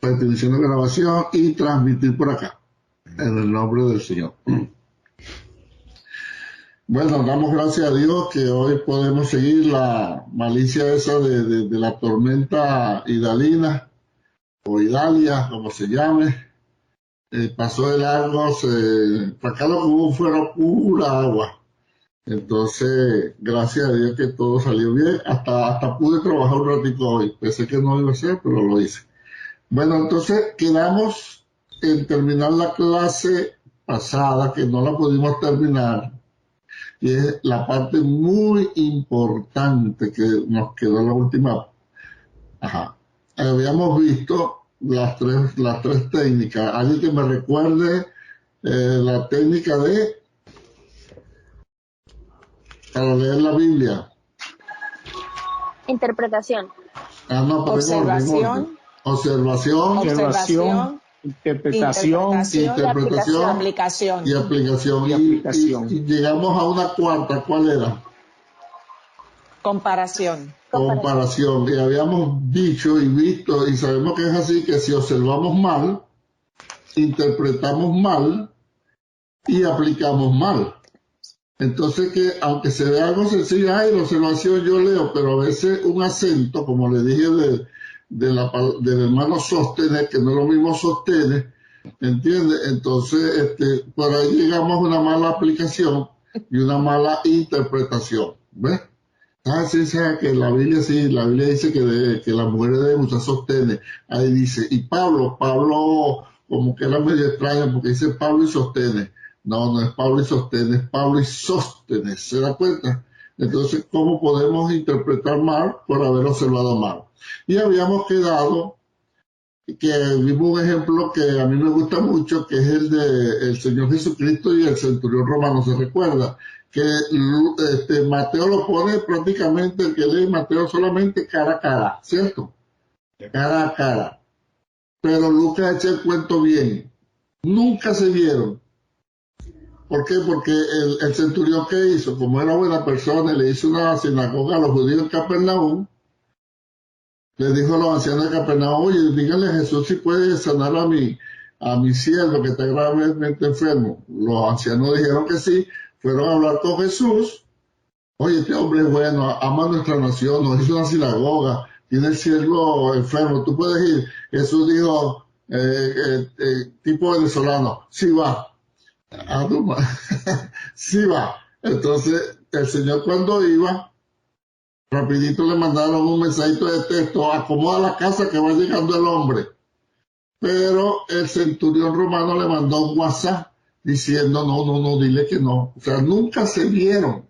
Repetición de grabación y transmitir por acá, en el nombre del Señor. Bueno, damos gracias a Dios que hoy podemos seguir la malicia esa de la tormenta Idalina, o Idalia, como se llame. Pasó de largo, para acá lo que hubo fuera pura agua. Entonces, gracias a Dios que todo salió bien. Hasta pude trabajar un ratito hoy. Pensé que no iba a ser, pero lo hice. Bueno, entonces quedamos en terminar la clase pasada, que no la pudimos terminar, y es la parte muy importante que nos quedó en la última. Ajá. Habíamos visto las tres técnicas. Alguien que me recuerde la técnica para leer la Biblia. Interpretación. No, pero observación. Observación. Interpretación y aplicación. Y llegamos a una cuarta, ¿cuál era? Comparación. Y habíamos dicho y visto, y sabemos que es así, que si observamos mal, interpretamos mal y aplicamos mal. Entonces que aunque se vea algo sencillo, la observación yo leo, pero a veces un acento, como le dije del hermano sostener, que no es lo mismo sostener, ¿entiendes? Entonces, por ahí llegamos a una mala aplicación y una mala interpretación, ¿ves? Sí, que la Biblia dice que las mujeres deben usar sostener. Ahí dice, y Pablo como que era medio extraño porque dice Pablo y sostener. No es Pablo y sostener, es Pablo y Sóstenes, ¿se da cuenta? Entonces, ¿cómo podemos interpretar mal por haber observado mal? Y habíamos quedado que vimos un ejemplo que a mí me gusta mucho, que es el de el Señor Jesucristo y el centurión romano, ¿se recuerda? Que Mateo lo pone prácticamente, el que lee Mateo solamente cara a cara, ¿cierto? Cara a cara. Pero Lucas echa el cuento bien. Nunca se vieron. ¿Por qué? Porque el centurión que hizo, como era buena persona, le hizo una sinagoga a los judíos en Capernaum, le dijo a los ancianos de Capernaum, oye, díganle a Jesús si puede sanar a mi siervo que está gravemente enfermo. Los ancianos dijeron que sí, fueron a hablar con Jesús. Oye, este hombre es bueno, ama a nuestra nación, nos hizo una sinagoga, tiene el siervo enfermo, tú puedes ir. Jesús dijo, tipo venezolano, sí va. Sí va. Entonces, el Señor cuando iba, rapidito le mandaron un mensajito de texto, acomoda la casa que va llegando el hombre. Pero el centurión romano le mandó un WhatsApp diciendo, no, dile que no. O sea, nunca se vieron.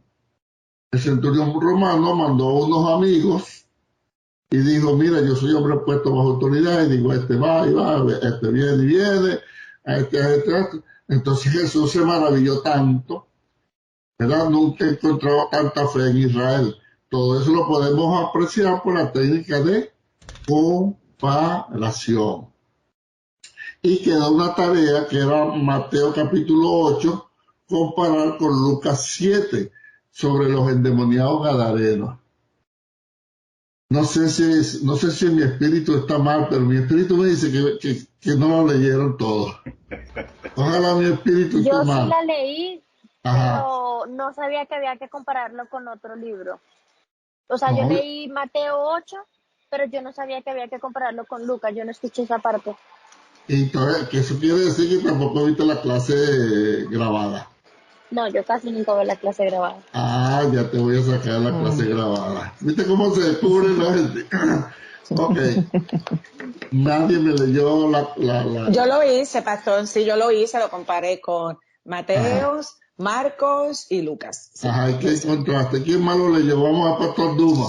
El centurión romano mandó a unos amigos y dijo, mira, yo soy hombre puesto bajo autoridad, y digo, este va y va, este viene y viene, este. Entonces Jesús se maravilló tanto, ¿verdad? Nunca he encontrado tanta fe en Israel. Todo eso lo podemos apreciar por la técnica de comparación. Y quedó una tarea que era Mateo capítulo 8, comparar con Lucas 7, sobre los endemoniados gadarenos. No sé si mi espíritu está mal, pero mi espíritu me dice que no lo leyeron todo. Ojalá mi espíritu esté mal. Yo sí la leí, pero no sabía que había que compararlo con otro libro. O sea, yo leí Mateo 8, pero yo no sabía que había que compararlo con Lucas. Yo no escuché esa parte. Y entonces, que eso quiere decir que tampoco viste la clase grabada. No, yo casi nunca veo la clase grabada. Ya te voy a sacar la clase grabada. ¿Viste cómo se descubre la gente? Ok. Nadie me leyó la... Yo lo hice, pastor, sí, yo lo hice, lo comparé con Mateos, Marcos y Lucas. Sí. ¿Y qué encontraste? ¿Quién más lo leyó? Vamos a Pastor Duma.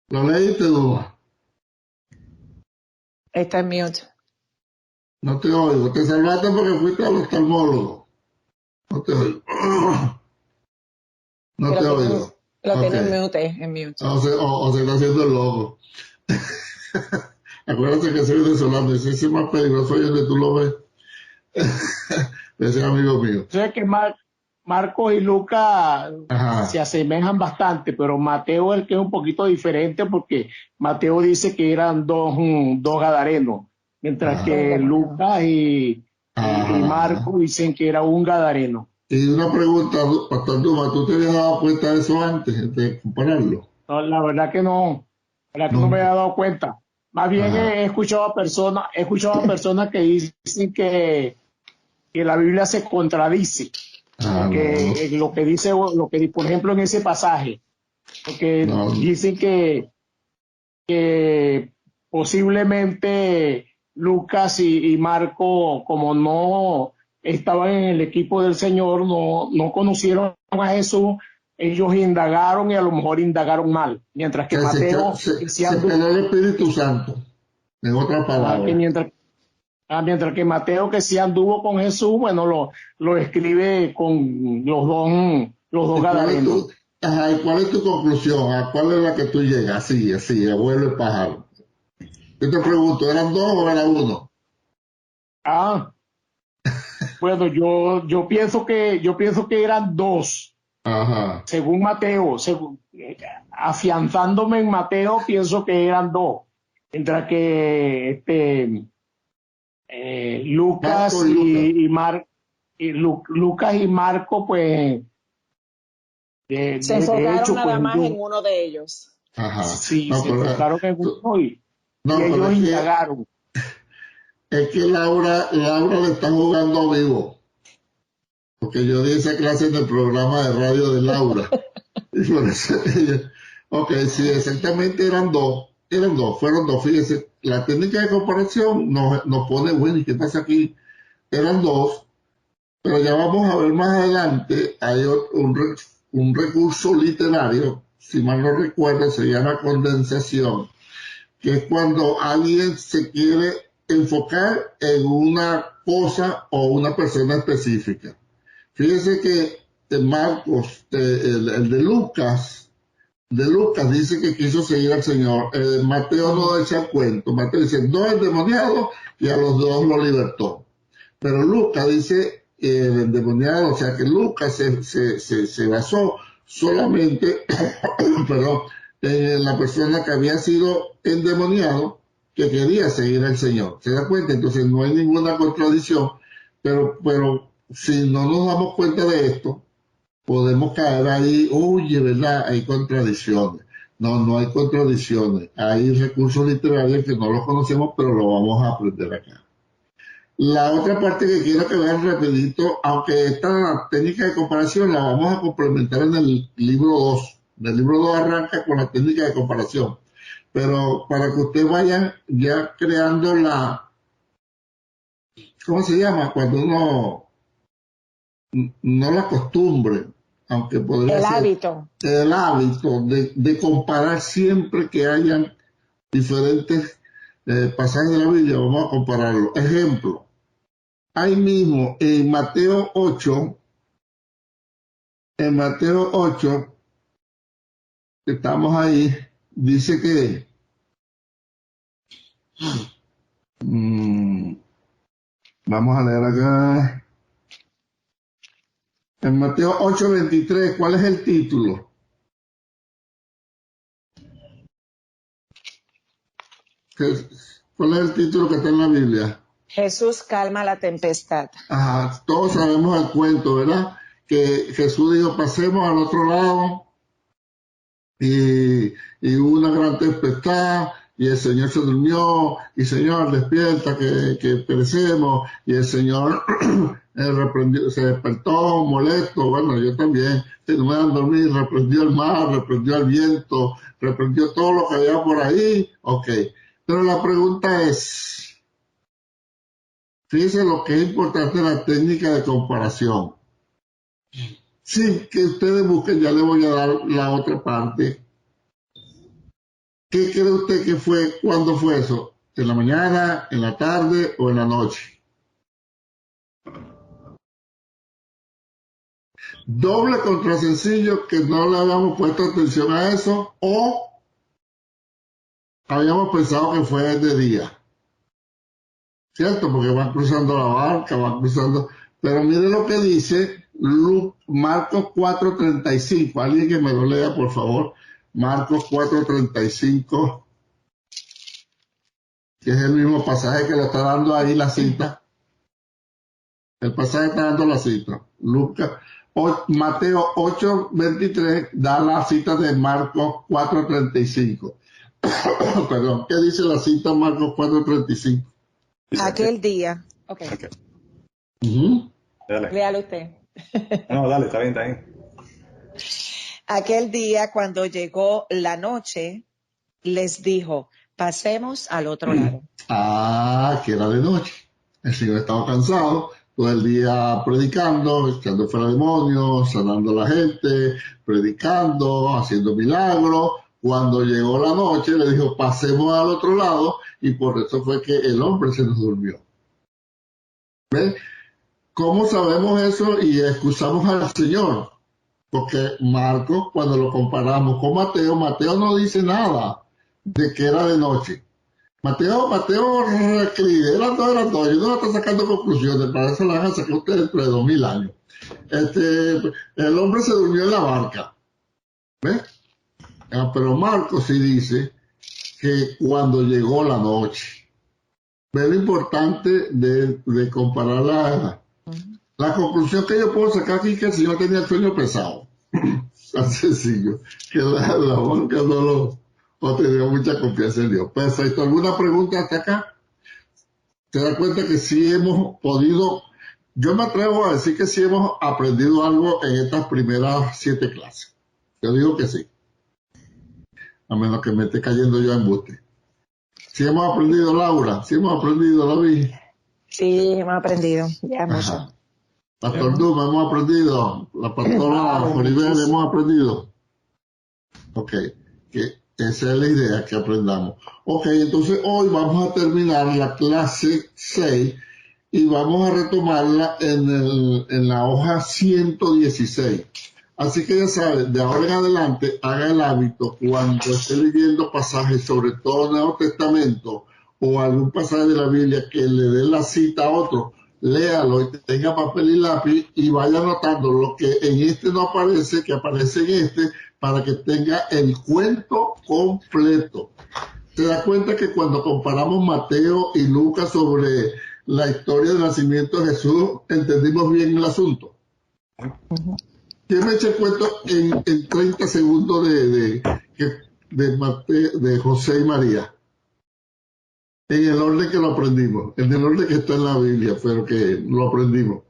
¿Lo leíste, Duma? Está en mute. No te oigo. Te salvaste porque fuiste al oftalmólogo. No te oigo. No te oigo. Lo tiene en mute. O se está haciendo el loco. Acuérdate que soy venezolano. Ese es más peligroso ahí donde tú lo ves. Ese es amigo mío. Sé que Marcos y Lucas Ajá. se asemejan bastante, pero Mateo es el que es un poquito diferente porque Mateo dice que eran dos gadarenos, mientras que Lucas y Marcos dicen que era un gadareno. Y una pregunta, Pastor Duma, ¿tú te habías dado cuenta de eso antes de compararlo? No, la verdad que no me había Nunca. dado cuenta. Más bien Ajá. he escuchado a personas que dicen que la Biblia se contradice. No. Porque por ejemplo, en ese pasaje, porque No. dicen que posiblemente Lucas y Marco, como no estaban en el equipo del Señor, no conocieron a Jesús, ellos indagaron y a lo mejor indagaron mal, mientras que Mateo, que sí Se peló el Espíritu Santo, en otras que palabras. mientras que Mateo, que sí anduvo con Jesús, bueno, lo escribe con los dos ¿Y cuál es gadarenos. ¿y cuál es tu conclusión? ¿A cuál es la que tú llegas? Así, abuelo el pájaro. Yo te pregunto, ¿eran dos o era uno? Ah, bueno, yo pienso que eran dos, Ajá. según Mateo, afianzándome en Mateo, pienso que eran dos, mientras que Marco Lucas y Lucas. Lucas y Marco, pues Se de enfocaron hecho, pues nada más en ellos uno de ellos. Ajá. sí No, se pero, enfocaron en uno y pero ellos indagaron. es que Laura le está jugando a vivo. Porque yo di esa clase en el programa de radio de Laura. Y por eso ok, sí, exactamente fueron dos. Fíjese, la técnica de comparación nos pone, bueno, ¿y qué pasa aquí? Eran dos, pero ya vamos a ver más adelante, hay un recurso literario, si mal no recuerdo, se llama condensación, que es cuando alguien se quiere enfocar en una cosa o una persona específica. Fíjese que Marcos, el de Lucas dice que quiso seguir al Señor. Mateo no echa el cuento. Mateo dice, dos endemoniados y a los dos lo libertó. Pero Lucas dice el endemoniado, o sea que Lucas se basó solamente, perdón, en la persona que había sido endemoniado que quería seguir al Señor. ¿Se da cuenta? Entonces no hay ninguna contradicción, pero si no nos damos cuenta de esto, podemos caer ahí, oye, ¿verdad? Hay contradicciones. No hay contradicciones. Hay recursos literarios que no los conocemos, pero lo vamos a aprender acá. La otra parte que quiero que vean rapidito, aunque esta técnica de comparación la vamos a complementar en el libro 2. El libro 2 arranca con la técnica de comparación. Pero para que ustedes vayan ya creando ¿cómo se llama? Cuando uno no la costumbre, aunque podría El ser hábito. el hábito de comparar siempre que hayan diferentes pasajes de la Biblia, vamos a compararlo. Ejemplo, ahí mismo en Mateo 8, estamos ahí, dice que, vamos a leer acá, en Mateo 8:23, ¿cuál es el título? ¿Cuál es el título que está en la Biblia? Jesús calma la tempestad. Ajá, todos sabemos el cuento, ¿verdad? Que Jesús dijo, pasemos al otro lado y hubo una gran tempestad y el Señor se durmió y Señor despierta que perecemos y el Señor se despertó molesto, bueno yo también, si no me dan dormir, reprendió el mar, reprendió el viento, reprendió todo lo que había por ahí, ok, pero la pregunta es, fíjense lo que es importante la técnica de comparación. Sí, que ustedes busquen, ya les voy a dar la otra parte. ¿Qué cree usted que fue? ¿Cuándo fue eso? ¿En la mañana, en la tarde o en la noche? Doble contra sencillo que no le habíamos puesto atención a eso o habíamos pensado que fue de día. ¿Cierto? Porque van cruzando la barca, van cruzando. Pero mire lo que dice Marcos 4:35. Alguien que me lo lea, por favor. Marcos 4:35, que es el mismo pasaje que lo está dando ahí la cita. El pasaje está dando la cita. Mateo 8:23 da la cita de Marcos 4:35. Perdón, ¿qué dice la cita Marcos 4:35? Aquel día. Ok. Dale. Léalo usted. No, dale, está bien. Aquel día, cuando llegó la noche, les dijo, pasemos al otro lado. Que era de noche. El Señor estaba cansado, todo el día predicando, echando fuera demonios, sanando a la gente, predicando, haciendo milagros. Cuando llegó la noche, le dijo, pasemos al otro lado, y por eso fue que el hombre se nos durmió. ¿Ves? ¿Cómo sabemos eso y excusamos al Señor? Porque Marcos, cuando lo comparamos con Mateo, Mateo no dice nada de que era de noche. Mateo escribe, eran dos, yo no estoy sacando conclusiones, para eso las van a sacar ustedes dentro de 2000 años. El hombre se durmió en la barca. ¿Ves? Pero Marcos sí dice que cuando llegó la noche. ¿Ves lo importante de comparar la conclusión que yo puedo sacar aquí? Que el Señor tenía el sueño pesado. Tan sencillo. Que la banca no tenía mucha confianza en Dios. Perfecto. ¿Alguna pregunta hasta acá? ¿Te das cuenta que sí hemos podido? Yo me atrevo a decir que sí hemos aprendido algo en estas primeras 7 clases. Yo digo que sí. A menos que me esté cayendo yo en embuste. Sí hemos aprendido, Laura. Sí hemos aprendido, David. Sí, hemos aprendido. Ya mucho. Pastor Duma, hemos aprendido. La pastora Joribel, hemos aprendido. Ok, que esa es la idea, que aprendamos. Ok, entonces hoy vamos a terminar la clase 6 y vamos a retomarla en la hoja 116. Así que ya saben, de ahora en adelante, haga el hábito cuando esté leyendo pasajes, sobre todo el Nuevo Testamento o algún pasaje de la Biblia, que le dé la cita a otro, léalo y tenga papel y lápiz y vaya anotando lo que en este no aparece, que aparece en este, para que tenga el cuento completo. ¿Se da cuenta que cuando comparamos Mateo y Lucas sobre la historia del nacimiento de Jesús, entendimos bien el asunto? ¿Quién me echa el cuento en 30 segundos de José y María? En el orden que lo aprendimos, en el orden que está en la Biblia, pero que lo aprendimos.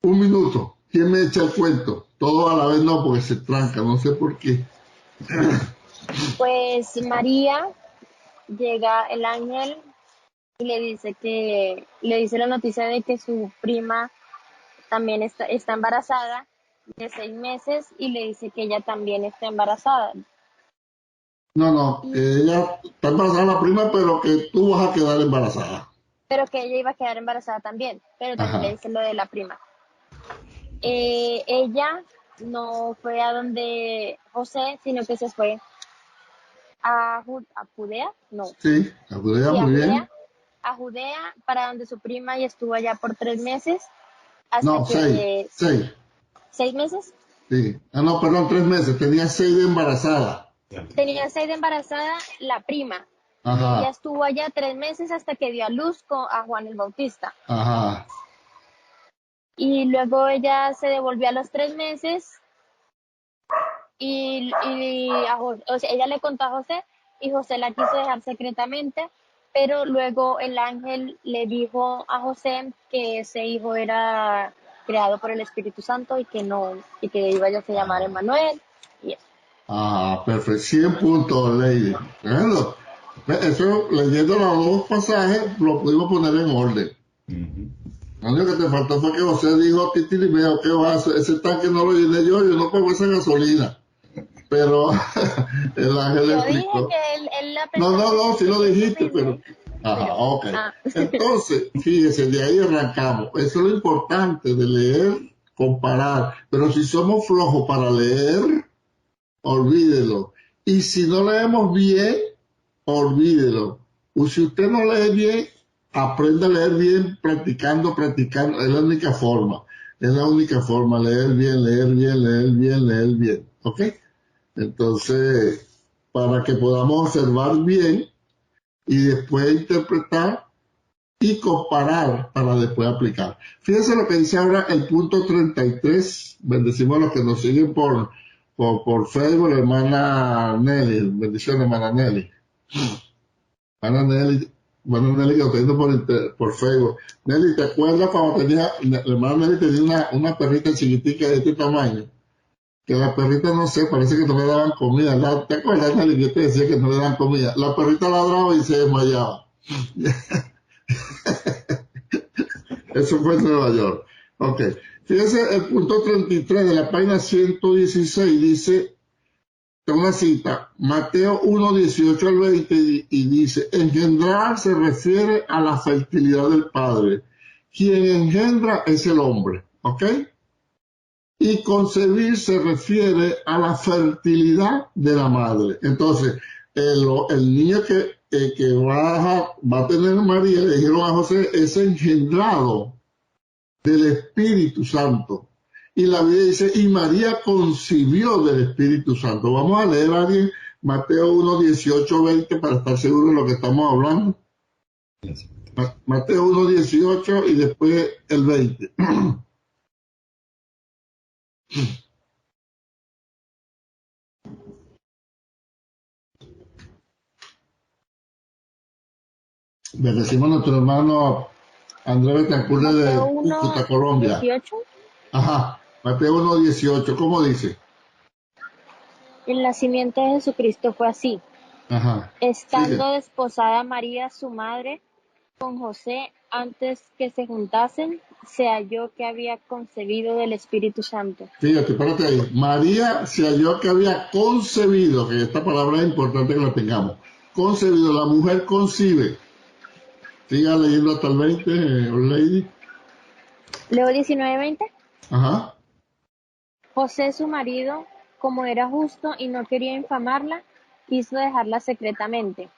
1 minuto. ¿Quién me echa el cuento? Todo a la vez no, porque se tranca, no sé por qué. Pues María, llega el ángel y le dice la noticia de que su prima también está embarazada de 6 meses y le dice que ella también está embarazada. No, ella está embarazada la prima, pero que tú vas a quedar embarazada. Pero que ella iba a quedar embarazada también, pero también le dice lo de la prima. Ella no fue a donde José, sino que se fue a Judea, no. Sí, a Judea, Sí, muy bien. a Judea, para donde su prima, y estuvo allá por 3 meses. No, 6. 6 meses. Sí. No, perdón, 3 meses. Tenía 6 de embarazada. Tenía 6 de embarazada la prima. Ajá. Ella estuvo allá 3 meses hasta que dio a luz a Juan el Bautista. Ajá. Y luego ella se devolvió a los 3 meses y ella le contó a José y José la quiso dejar secretamente, pero luego el ángel le dijo a José que ese hijo era creado por el Espíritu Santo y que iba a llamar Emmanuel y eso. Perfecto. 100 puntos, Lady. Bueno, eso, leyendo los 2 pasajes, lo pudimos poner en orden. Lo único que te faltó fue que José dijo, Titilimeo, ¿qué va a hacer? Ese tanque no lo llené yo no pongo esa gasolina. Pero el ángel le explicó. Dije que él la No, sí lo dijiste, pero... Ok. Entonces, fíjese, de ahí arrancamos. Eso es lo importante de leer, comparar. Pero si somos flojos para leer, olvídelo. Y si no leemos bien, olvídelo. O si usted no lee bien, aprenda a leer bien practicando, es la única forma. Es la única forma, leer bien, leer bien, leer bien, leer bien. ¿Ok? Entonces, para que podamos observar bien y después interpretar y comparar para después aplicar. Fíjense lo que dice ahora el punto 33. Bendecimos a los que nos siguen por Facebook, la hermana Nelly. Bendiciones, hermana Nelly. Hermana Nelly, que lo estoy viendo por Facebook. Nelly, ¿te acuerdas cuando la hermana Nelly tenía una perrita chiquitica de este tamaño? Que la perrita, no sé, parece que no le daban comida. ¿Te acuerdas, Nelly? Yo te decía que no le daban comida. La perrita ladraba y se desmayaba. Eso fue en Nueva York. Ok. Fíjense, el punto 33 de la página 116 dice, una cita, Mateo 1, 18 al 20, y dice, engendrar se refiere a la fertilidad del Padre. Quien engendra es el hombre. ¿Ok? Y concebir se refiere a la fertilidad de la madre. Entonces, el niño que va a tener María, le dijeron a José, es engendrado del Espíritu Santo. Y la Biblia dice, y María concibió del Espíritu Santo. Vamos a leer alguien Mateo 1, 18, 20 para estar seguros de lo que estamos hablando. Mateo 1, 18 y después el 20. Bendecimos a nuestro hermano Andrés Betancourt de Cúcuta, Colombia. 18. Ajá, Mateo 1, 18, ¿cómo dice? El nacimiento de Jesucristo fue así. Ajá. Estando desposada María, su madre, con José, antes que se juntasen, se halló que había concebido del Espíritu Santo. Fíjate, espérate ahí. María se halló que había concebido, que esta palabra es importante que la tengamos. Concebido, la mujer concibe. Siga leyendo hasta el 20, Lady. Leo 19:20. Ajá. José, su marido, como era justo y no quería infamarla, quiso dejarla secretamente.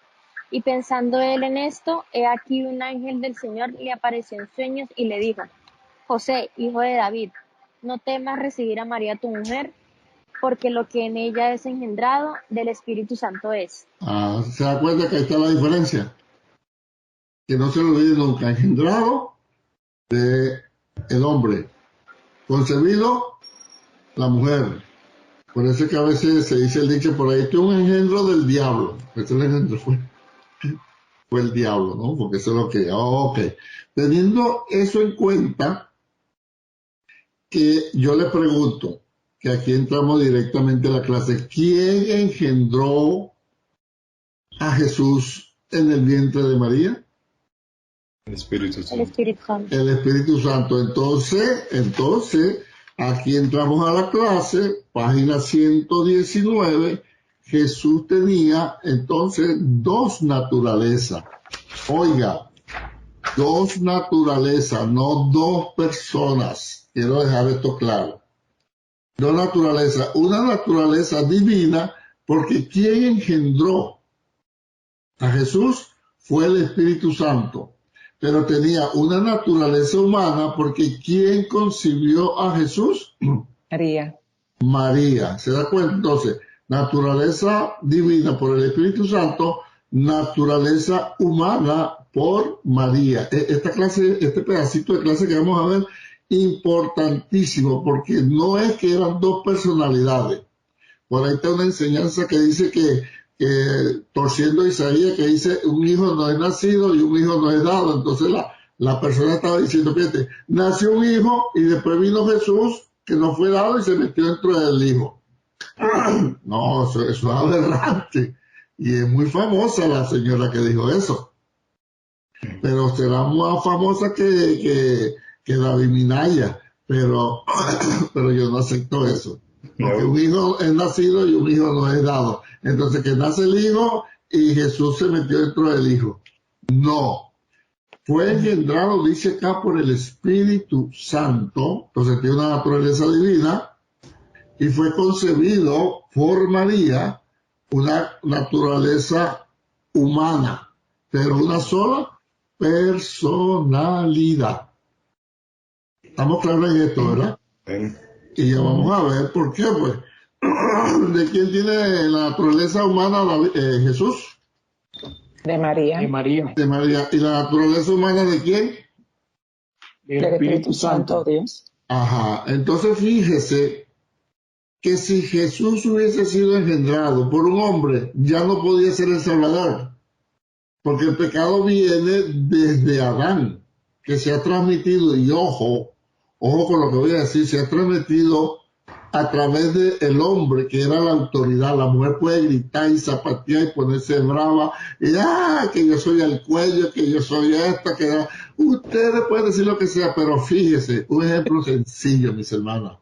Y pensando él en esto, he aquí un ángel del Señor le apareció en sueños y le dijo, José, hijo de David, no temas recibir a María tu mujer, porque lo que en ella es engendrado del Espíritu Santo es. ¿Se da cuenta que ahí está la diferencia? Que no se lo olvide nunca. Engendrado de el hombre. Concebido la mujer. Por eso es que a veces se dice el dicho por ahí, que un engendro del diablo. Ese engendro fue el diablo, ¿no? Porque eso es lo que... ok. Teniendo eso en cuenta, que yo le pregunto, que aquí entramos directamente a la clase, ¿quién engendró a Jesús en el vientre de María? El Espíritu Santo. El Espíritu Santo. El Espíritu Santo. Entonces, aquí entramos a la clase, página 119. Jesús tenía entonces dos naturalezas. Oiga, dos naturalezas, no dos personas. Quiero dejar esto claro. Dos naturalezas. Una naturaleza divina, porque quien engendró a Jesús fue el Espíritu Santo. Pero tenía una naturaleza humana, porque ¿quién concibió a Jesús? María. María. ¿Se da cuenta? Entonces, naturaleza divina por el Espíritu Santo, naturaleza humana por María. Esta clase, este pedacito de clase que vamos a ver, importantísimo, porque no es que eran dos personalidades. Por ahí está una enseñanza que dice que torciendo Isaías, que dice un hijo no es nacido y un hijo no es dado. Entonces la persona estaba diciendo, fíjate, nació un hijo y después vino Jesús que no fue dado y se metió dentro del hijo. No, eso es aberrante. Y es muy famosa la señora que dijo eso. Pero será más famosa que David Minaya. Pero yo no acepto eso. Porque un hijo es nacido y un hijo no es dado. Entonces que nace el hijo y Jesús se metió dentro del hijo. No. Fue engendrado, dice acá, por el Espíritu Santo. Entonces tiene una naturaleza divina. Y fue concebido por María, una naturaleza humana, pero una sola personalidad. Estamos claros en esto, ¿verdad? Amén. Y ya vamos a ver por qué, pues. ¿De quién tiene la naturaleza humana Jesús? De María. De María, De María. ¿Y la naturaleza humana de quién? del Espíritu Santo. Dios. Ajá. Entonces fíjese que si Jesús hubiese sido engendrado por un hombre, ya no podía ser el Salvador. Porque el pecado viene desde Adán, que se ha transmitido, y ojo con lo que voy a decir, se ha transmitido a través del hombre, que era la autoridad. La mujer puede gritar y zapatear y ponerse brava, y que yo soy el cuello, que yo soy esta, ustedes pueden decir lo que sea, pero fíjese, un ejemplo sencillo, mis hermanas.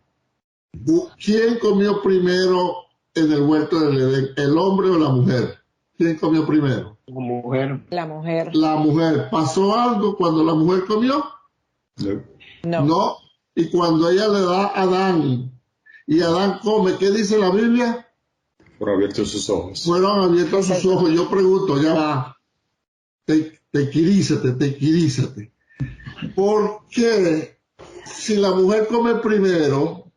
¿Quién comió primero en el huerto del Edén, el hombre o la mujer? ¿Quién comió primero? Como mujer. La mujer. La mujer. ¿Pasó algo cuando la mujer comió? No. No. No. Y cuando ella le da a Adán, y Adán come, ¿qué dice la Biblia? Por abiertos sus ojos. Fueron abiertos sus ojos. Yo pregunto, ya va, tequirízate. ¿Por qué si la mujer come primero,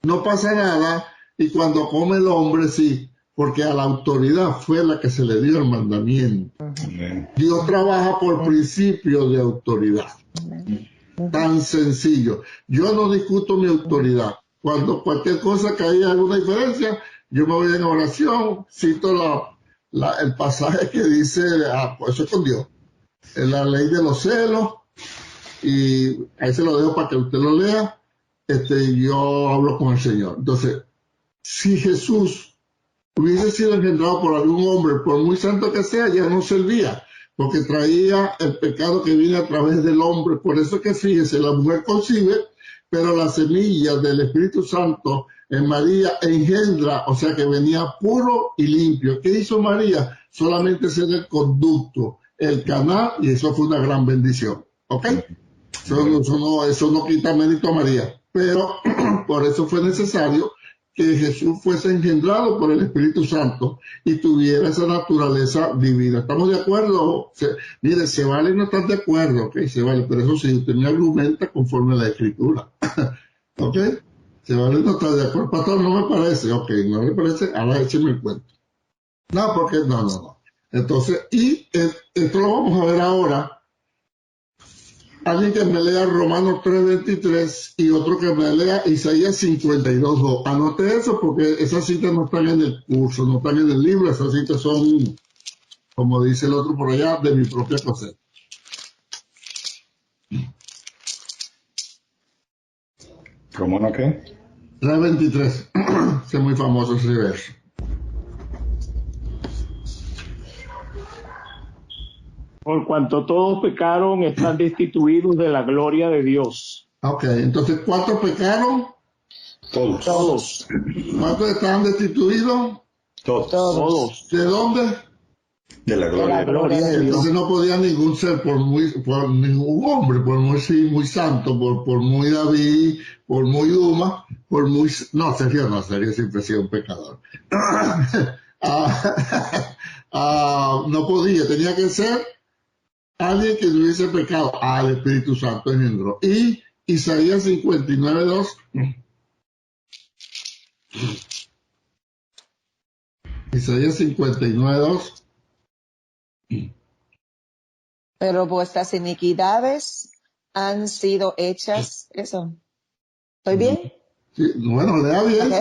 no pasa nada, y cuando come el hombre sí? Porque a la autoridad fue la que se le dio el mandamiento. Amén. Dios trabaja por principio de autoridad. Tan sencillo. Yo no discuto mi autoridad. Cuando cualquier cosa que haya alguna diferencia, yo me voy en oración, cito el pasaje que dice, pues eso es con Dios, en la ley de los celos, y ahí se lo dejo para que usted lo lea. Yo hablo con el Señor. Entonces, si Jesús hubiese sido engendrado por algún hombre, por muy santo que sea, ya no servía, porque traía el pecado que viene a través del hombre. Por eso que fíjese, la mujer concibe, pero la semilla del Espíritu Santo en María engendra, o sea que venía puro y limpio. ¿Qué hizo María? Solamente ser el conducto, el canal, y eso fue una gran bendición. ¿Ok? Eso no quita mérito a María, pero por eso fue necesario que Jesús fuese engendrado por el Espíritu Santo y tuviera esa naturaleza divina. ¿Estamos de acuerdo? Mire, se vale no estar de acuerdo, ¿ok? Se vale, pero eso sí, usted me argumenta conforme a la Escritura, ¿ok? Se vale no estar de acuerdo. Pastor, no me parece, ok, no le parece, ahora écheme el cuento. No, porque no. Entonces, esto lo vamos a ver ahora. Alguien que me lea Romanos 3:23 y otro que me lea Isaías 52:2. Anote eso porque esas citas no están en el curso, no están en el libro. Esas citas son, como dice el otro por allá, de mi propia cosecha. ¿Romano qué? 3:23. Es muy famoso ese verso. Por cuanto todos pecaron, están destituidos de la gloria de Dios. Ok, entonces, ¿cuántos pecaron? Todos. Todos. ¿Cuántos estaban destituidos? Todos. ¿De dónde? De la gloria. De la gloria de Dios. Entonces no podía ningún ser, por ningún hombre, por muy santo, por muy David, por muy Duma, no, Sergio siempre ha sido un pecador. No podía, tenía que ser alguien que tuviese pecado. El Espíritu Santo engendró. Y Isaías 59:2. Isaías 59:2. Pero vuestras iniquidades han sido hechas. Eso. ¿Estoy bien? Sí, bueno, lea bien.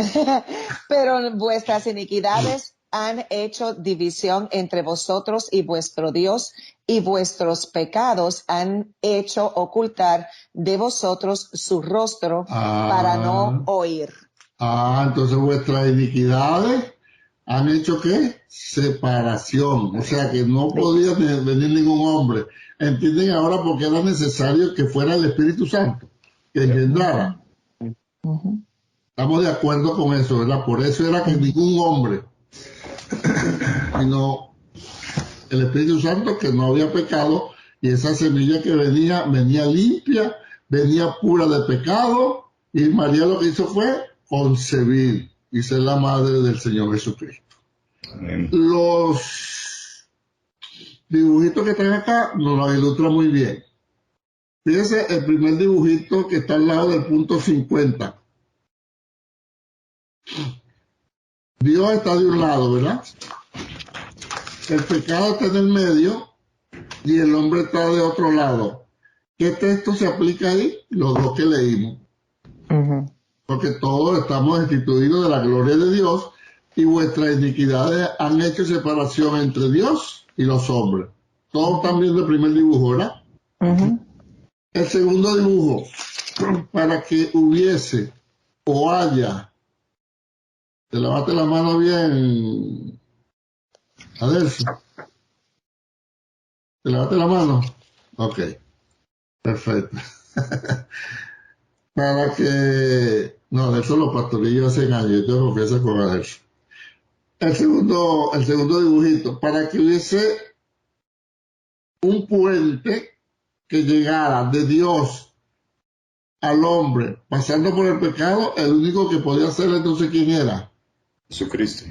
Pero vuestras iniquidades han hecho división entre vosotros y vuestro Dios, y vuestros pecados han hecho ocultar de vosotros su rostro para no oír. Entonces vuestras iniquidades han hecho ¿qué? Separación. O sea que no podía venir ningún hombre. ¿Entienden ahora por qué era necesario que fuera el Espíritu Santo? Que engendrara. Estamos de acuerdo con eso, ¿verdad? Por eso era que ningún hombre, sino el Espíritu Santo, que no había pecado, y esa semilla que venía limpia, venía pura de pecado, y María lo que hizo fue concebir y ser la madre del Señor Jesucristo. Amén. Los dibujitos que están acá nos lo ilustran muy bien. Fíjese el primer dibujito que está al lado del punto 50. Dios está de un lado, ¿verdad? El pecado está en el medio y el hombre está de otro lado. ¿Qué texto se aplica ahí? Los dos que leímos. Porque todos estamos destituidos de la gloria de Dios y vuestras iniquidades han hecho separación entre Dios y los hombres. Todos están viendo el primer dibujo, ¿verdad? El segundo dibujo, para que hubiese o haya, te lavaste la mano bien, Adelso. ¿Te lavaste la mano? Ok, perfecto. Para que, no, eso lo pastoreé yo hace años, yo tengo confianza con Adelso. El segundo dibujito, para que hubiese un puente que llegara de Dios al hombre, pasando por el pecado, el único que podía hacerlo entonces, ¿quién era? Jesucristo.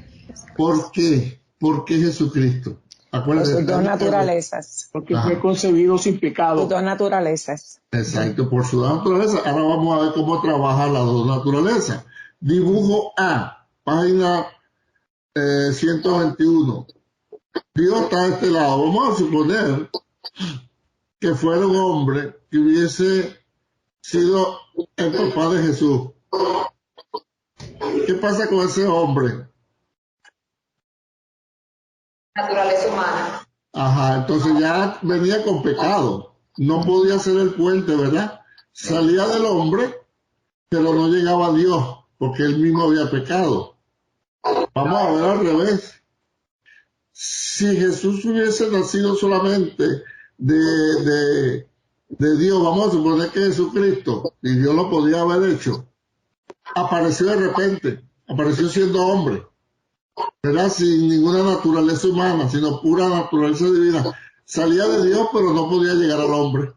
¿Por qué? ¿Por qué Jesucristo? Por Acuérdense. sus dos naturalezas. Porque fue concebido sin pecado. Sus dos naturalezas. Exacto, por su naturaleza. Ahora vamos a ver cómo trabajan las dos naturalezas. Dibujo A, página 121. Dios está de este lado. Vamos a suponer que fuera un hombre que hubiese sido el papá de Jesús. ¿Qué pasa con ese hombre? Naturaleza humana. Ajá, entonces ya venía con pecado. No podía hacer el puente, ¿verdad? Salía del hombre, pero no llegaba a Dios, porque él mismo había pecado. Vamos a ver al revés. Si Jesús hubiese nacido solamente de Dios, vamos a suponer que Jesucristo, y Dios lo podía haber hecho, apareció de repente, apareció siendo hombre, ¿verdad? Sin ninguna naturaleza humana, sino pura naturaleza divina. Salía de Dios, pero no podía llegar al hombre.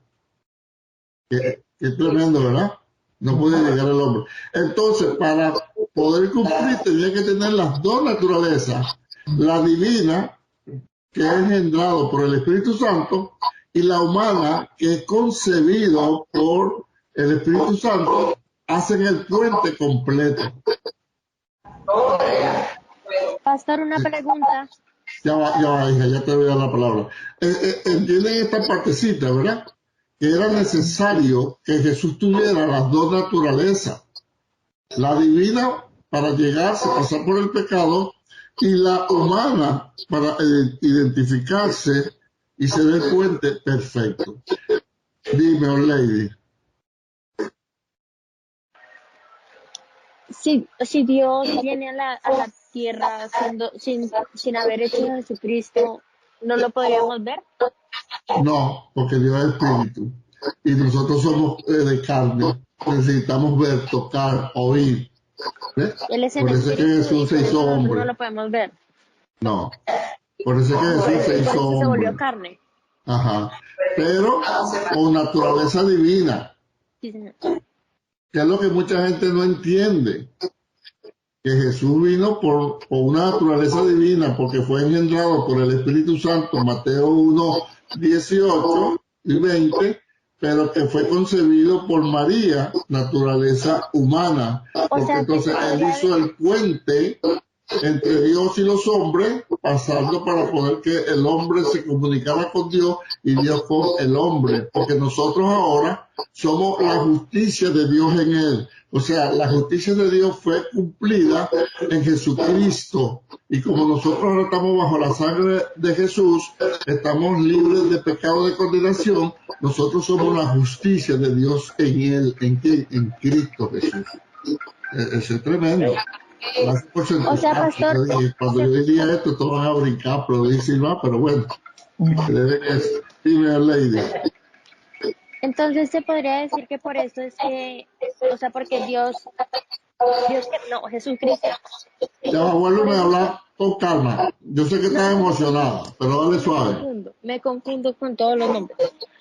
Qué tremendo, ¿verdad? No podía llegar al hombre. Entonces, para poder cumplir, tenía que tener las dos naturalezas, la divina, que es engendrado por el Espíritu Santo, y la humana, que es concebido por el Espíritu Santo, hacen el puente completo. Pastor, una pregunta. Ya va, hija, ya te voy a dar la palabra. Entienden esta partecita, ¿verdad? Que era necesario que Jesús tuviera las dos naturalezas. La divina para llegarse, pasar por el pecado, y la humana para identificarse y ser el puente perfecto. Dime, oh lady. Si Dios viene a la tierra sin haber hecho a Jesucristo, ¿no lo podríamos ver? No, porque Dios es espíritu. Y nosotros somos de carne. Necesitamos ver, tocar, oír. ¿Ves? Él es el Por eso es que espíritu Jesús y se por eso hizo nosotros hombre. no lo podemos ver. No. Por eso es que Jesús se Por hizo eso se volvió hombre. carne. Ajá. Pero con naturaleza divina. Sí, señor. Que es lo que mucha gente no entiende. Que Jesús vino por una naturaleza divina, porque fue engendrado por el Espíritu Santo, Mateo 1, 18 y 20, pero que fue concebido por María, naturaleza humana. Porque sea, que entonces él hizo el puente entre Dios y los hombres, pasando para poder que el hombre se comunicara con Dios y Dios con el hombre, porque nosotros ahora somos la justicia de Dios en él. O sea, la justicia de Dios fue cumplida en Jesucristo. Y como nosotros ahora estamos bajo la sangre de Jesús, estamos libres de pecado de condenación, nosotros somos la justicia de Dios en él, en Cristo Jesús. Eso es tremendo. Gracias por su O sea, pastor, cuando yo diría esto, todos van a brincar, pero dice no, pero bueno. Dime, lady. entonces se podría decir que por eso es que, o sea, porque no, Jesucristo. Ya va, vuélveme a hablar con calma. Yo sé que estás emocionada, pero dale suave. Me confundo con todos los nombres.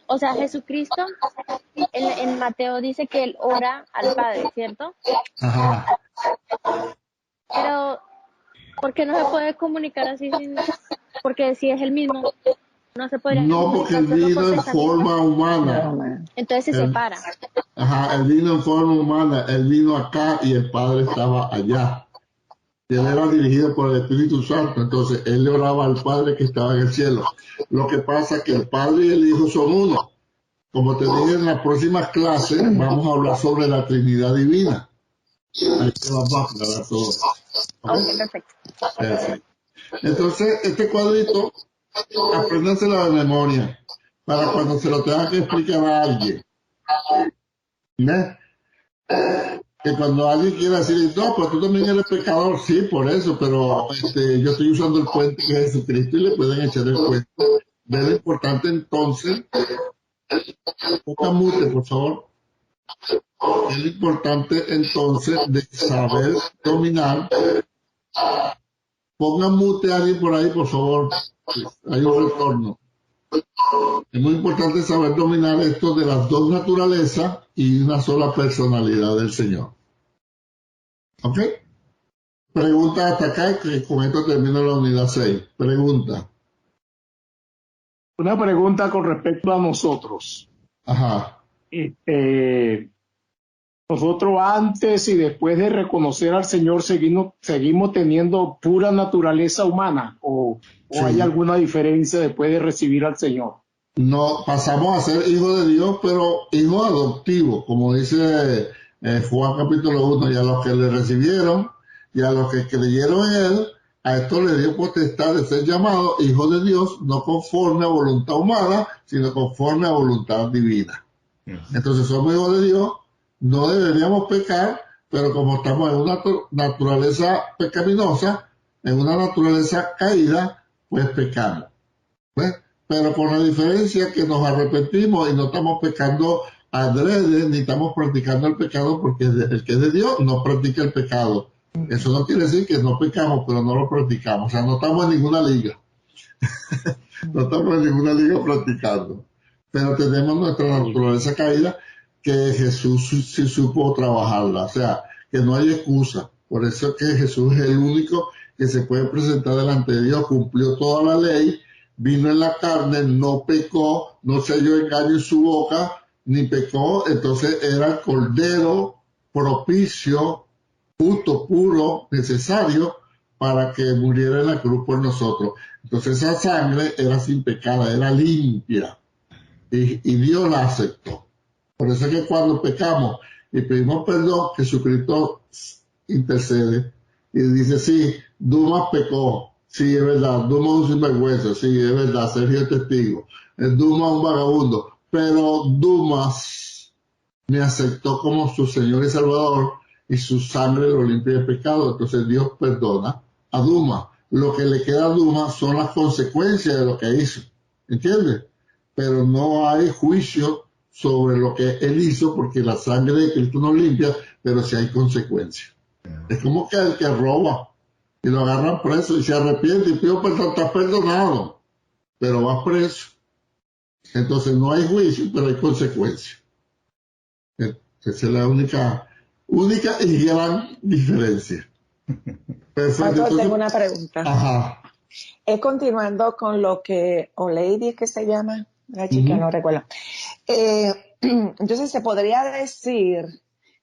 O sea, Jesucristo, en Mateo dice que él ora al Padre, ¿cierto? Ajá. Pero, ¿por qué no se puede comunicar así porque si es el mismo? No se podría No, porque él comunicar solo vino por en pensamiento. forma humana. No, Entonces se Él, separa. ajá, él vino en forma humana. Él vino acá y el Padre estaba allá. Y él era dirigido por el Espíritu Santo. Entonces él le oraba al Padre que estaba en el cielo. Lo que pasa es que el Padre y el Hijo son uno. Como te dije en las próximas clases, vamos a hablar sobre la Trinidad Divina. Ahí te vamos a aclarar todo. ¿Ok? Ok, perfecto. Perfecto. Entonces, este cuadrito, apréndaselo de memoria para cuando se lo tenga que explicar a alguien. ¿Ves? Que cuando alguien quiera decir, no, pues tú también eres pecador, sí, por eso, pero yo estoy usando el puente que es Jesucristo y le pueden echar el cuento. ¿Ves lo importante entonces? Poca mute, por favor. Es lo importante entonces de saber dominar. Pongan mute a alguien por ahí, por favor. Hay un retorno. Es muy importante saber dominar esto de las dos naturalezas y una sola personalidad del Señor. ¿Ok? Pregunta hasta acá, que con esto termino la unidad 6. Pregunta. Una pregunta con respecto a nosotros. Ajá. Nosotros antes y después de reconocer al Señor seguimos teniendo pura naturaleza humana o hay Sí. alguna diferencia después de recibir al Señor. No, pasamos a ser hijos de Dios, pero hijos adoptivos, como dice Juan capítulo 1, y a los que le recibieron y a los que creyeron en él, a esto le dio potestad de ser llamados hijos de Dios, no conforme a voluntad humana, sino conforme a voluntad divina. Entonces somos hijos de Dios, no deberíamos pecar, pero como estamos en una naturaleza pecaminosa, en una naturaleza caída, pues pecamos. ¿Ves? Pero con la diferencia que nos arrepentimos y no estamos pecando adrede, ni estamos practicando el pecado, porque el que es de Dios no practica el pecado. Eso no quiere decir que no pecamos, pero no lo practicamos. O sea, no estamos en ninguna liga. No estamos en ninguna liga practicando. Pero tenemos nuestra naturaleza caída que Jesús sí supo trabajarla. O sea, que no hay excusa. Por eso es que Jesús es el único que se puede presentar delante de Dios. Cumplió toda la ley, vino en la carne, no pecó, no se halló engaño en su boca, ni pecó. Entonces era el cordero propicio, justo, puro, necesario para que muriera en la cruz por nosotros. Entonces esa sangre era sin pecado, era limpia y Dios la aceptó. Por eso es que cuando pecamos y pedimos perdón, Jesucristo intercede y dice, sí, Dumas pecó, sí, es verdad, Dumas es un sinvergüenza, sí, es verdad, Sergio es testigo, Dumas es un vagabundo, pero Dumas me aceptó como su Señor y Salvador y su sangre lo limpia de pecado. Entonces Dios perdona a Dumas. Lo que le queda a Dumas son las consecuencias de lo que hizo, ¿entiendes? Pero no hay juicio sobre lo que él hizo porque la sangre de Cristo nos limpia, pero sí hay consecuencias. Es como que el que roba y lo agarran preso y se arrepiente y pide perdón, está perdonado, pero va preso. Entonces no hay juicio, pero hay consecuencias. Esa es la única y gran diferencia. Perfecto. Pastor, Entonces, tengo una pregunta. ajá. Continuando con lo que Oleidi es que se llama, la chica, no recuerdo. Entonces se podría decir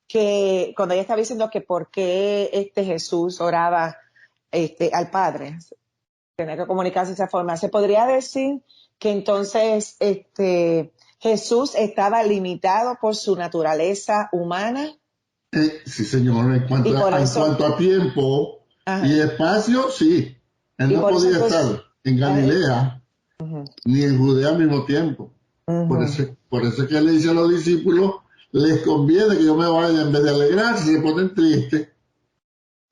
que cuando ella estaba diciendo que por qué Jesús oraba al Padre, tenía que comunicarse de esa forma, se podría decir que entonces Jesús estaba limitado por su naturaleza humana. Sí, señor, en cuanto a tiempo y espacio, sí. Él no podía estar en Galilea ni en Judea al mismo tiempo. Por eso es que le dice a los discípulos, les conviene que yo me vaya, en vez de alegrarse, se ponen tristes.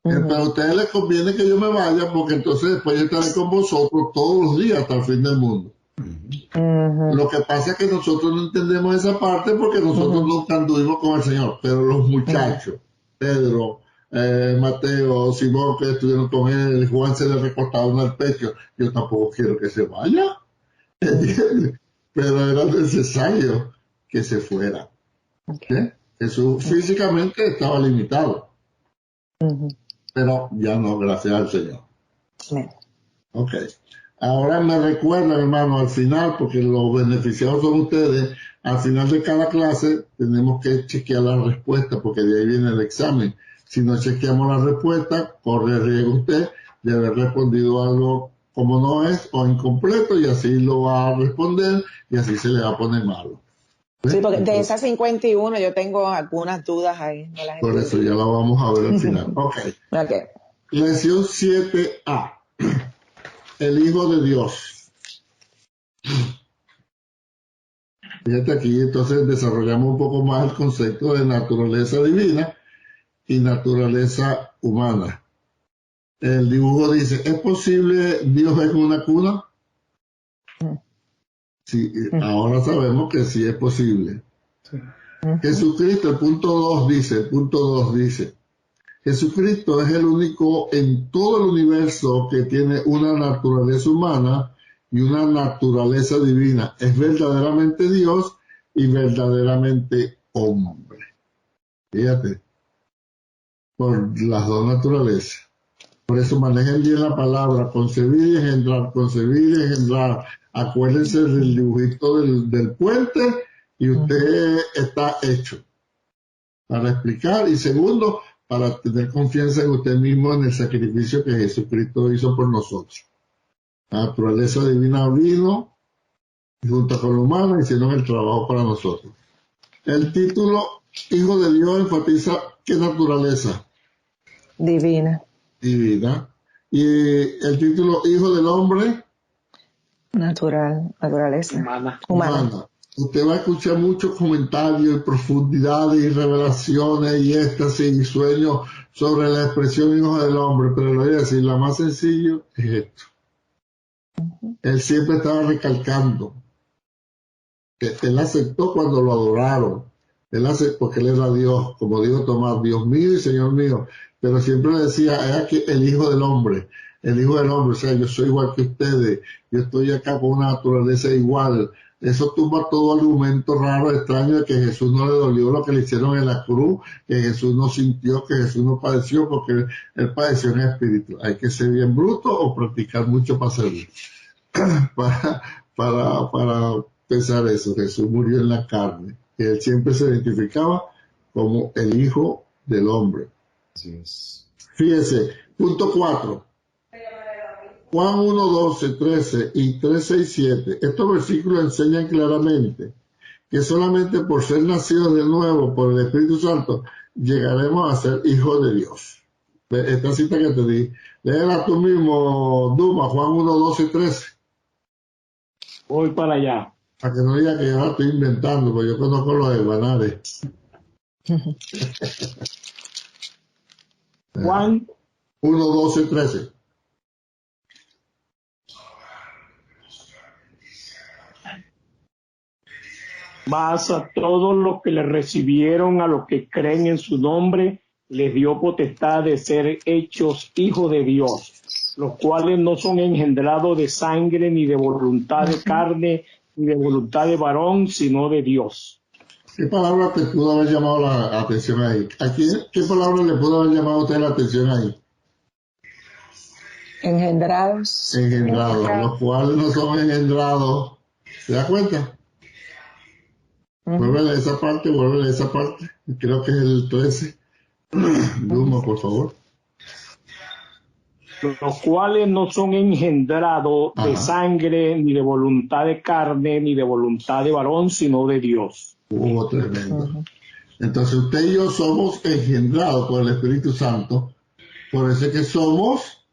Pero a ustedes les conviene que yo me vaya, porque entonces después yo estaré con vosotros todos los días hasta el fin del mundo. Lo que pasa es que nosotros no entendemos esa parte porque nosotros nunca anduvimos con el Señor, pero los muchachos, Pedro, Mateo, Simón, que estuvieron con él, Juan se le recortaron al pecho, yo tampoco quiero que se vaya, ¿entiendes? Pero era necesario que se fuera. ¿Sí? Jesús físicamente estaba limitado, pero ya no, gracias al Señor. Ok. Ahora me recuerdan, hermano, al final, porque los beneficiados son ustedes, al final de cada clase tenemos que chequear la respuesta, porque de ahí viene el examen. Si no chequeamos la respuesta, corre riesgo usted de haber respondido algo como no es o incompleto, y así lo va a responder y así se le va a poner malo. Sí, porque de esas 51 yo tengo algunas dudas ahí. No las Por eso ya la vamos a ver al final. Ok. Okay. Lección 7A. El Hijo de Dios. Fíjate aquí, entonces desarrollamos un poco más el concepto de naturaleza divina y naturaleza humana. El dibujo dice, ¿es posible Dios en una cuna? Sí, ahora sabemos que sí es posible. Jesucristo, el punto 2 dice, Jesucristo es el único en todo el universo que tiene una naturaleza humana y una naturaleza divina. Es verdaderamente Dios y verdaderamente hombre. Fíjate, por las dos naturalezas. Por eso manejen bien la palabra, concebir y engendrar, concebir y engendrar. Acuérdense del dibujito del puente y usted está hecho. Para explicar, y segundo, para tener confianza en usted mismo en el sacrificio que Jesucristo hizo por nosotros. La naturaleza divina vino y junto con la humana hicieron el trabajo para nosotros. El título Hijo de Dios enfatiza qué naturaleza. Divina. Divina. Y el título Hijo del Hombre. Naturaleza. Humana. Usted va a escuchar muchos comentarios y profundidades y revelaciones y éxtasis y sueños sobre la expresión Hijo del Hombre, pero le voy a decir, la más sencilla es esto. Él siempre estaba recalcando que él aceptó cuando lo adoraron. Él aceptó porque él era Dios, como dijo Tomás, Dios mío y Señor mío. Pero siempre le decía, es aquí el Hijo del Hombre. El Hijo del Hombre, o sea, yo soy igual que ustedes. Yo estoy acá con una naturaleza igual. Eso tumba todo argumento raro, extraño de que Jesús no le dolió lo que le hicieron en la cruz, que Jesús no sintió, que Jesús no padeció, porque él padeció en espíritu. Hay que ser bien bruto o practicar mucho para hacerlo. para pensar eso. Jesús murió en la carne. Y él siempre se identificaba como el Hijo del Hombre. Así es. Fíjese, punto 4. Juan 1, 12, 13 y 3, 6, 7. Estos versículos enseñan claramente que solamente por ser nacidos de nuevo por el Espíritu Santo llegaremos a ser hijos de Dios. Esta cita que te di, léela tú mismo, Duma, Juan 1, 12 y 13. Voy para allá. Para que no diga que yo la estoy inventando, porque yo conozco los hermanares. Juan 1, 12 y 13. Mas a todos los que le recibieron, a los que creen en su nombre, les dio potestad de ser hechos hijos de Dios, los cuales no son engendrados de sangre, ni de voluntad de carne, ni de voluntad de varón, sino de Dios. ¿Qué palabra te pudo haber llamado la atención ahí? ¿Qué palabra le pudo haber llamado a usted la atención ahí? Engendrados. Engendrados, los cuales no son engendrados. ¿Se da cuenta? Vuelve a esa parte. Creo que es el 13. Duma, por favor. Los cuales no son engendrados de sangre, ni de voluntad de carne, ni de voluntad de varón, sino de Dios. Tremendo. Entonces usted y yo somos engendrados por el Espíritu Santo. Por eso es que somos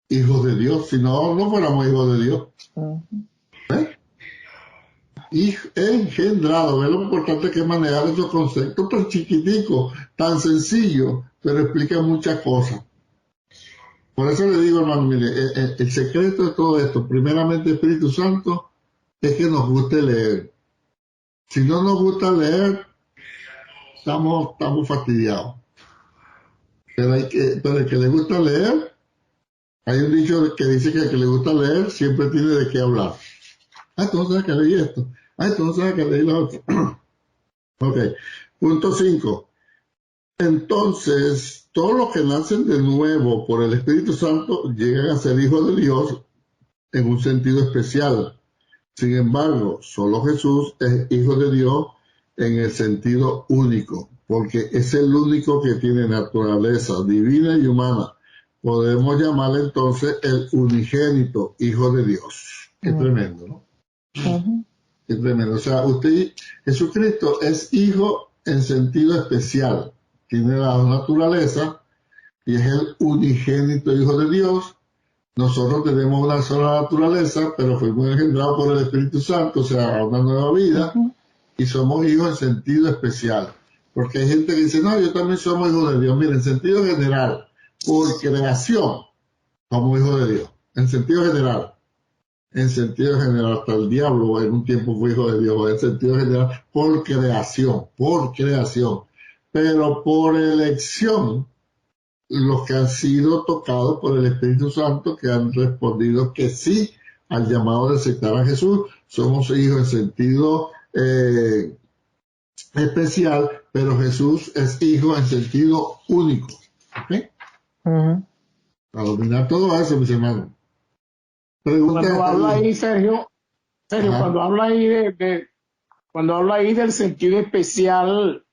hijos de Dios. Si no, no fuéramos hijos de Dios. Y engendrado, ve lo importante que es manejar esos conceptos tan chiquiticos, tan sencillos, pero explica muchas cosas. Por eso le digo, hermano, mire, el secreto de todo esto, primeramente Espíritu Santo, es que nos guste leer. Si no nos gusta leer, estamos fastidiados. Pero el que le gusta leer, hay un dicho que dice que el que le gusta leer siempre tiene de qué hablar. Entonces que leí esto. Entonces que leí lo otro. Ok. Punto 5. Entonces, todos los que nacen de nuevo por el Espíritu Santo llegan a ser hijos de Dios en un sentido especial. Sin embargo, solo Jesús es hijo de Dios en el sentido único, porque es el único que tiene naturaleza divina y humana. Podemos llamarle entonces el unigénito hijo de Dios. Qué tremendo, ¿no? Qué tremendo. O sea, Jesucristo es hijo en sentido especial. Tiene la naturaleza y es el unigénito hijo de Dios. Nosotros tenemos una sola naturaleza, pero fuimos engendrados por el Espíritu Santo, o sea, una nueva vida, y somos hijos en sentido especial. Porque hay gente que dice, no, yo también somos hijos de Dios. Mira, en sentido general, por creación, somos hijos de Dios. En sentido general, hasta el diablo en un tiempo fue hijo de Dios. En sentido general, por creación. Pero por elección, los que han sido tocados por el Espíritu Santo, que han respondido que sí al llamado de aceptar a Jesús, somos hijos en sentido especial, pero Jesús es hijo en sentido único. ¿Okay? Para dominar todo eso, mis hermanos. Cuando habla ahí, Sergio, cuando habla ahí del sentido especial,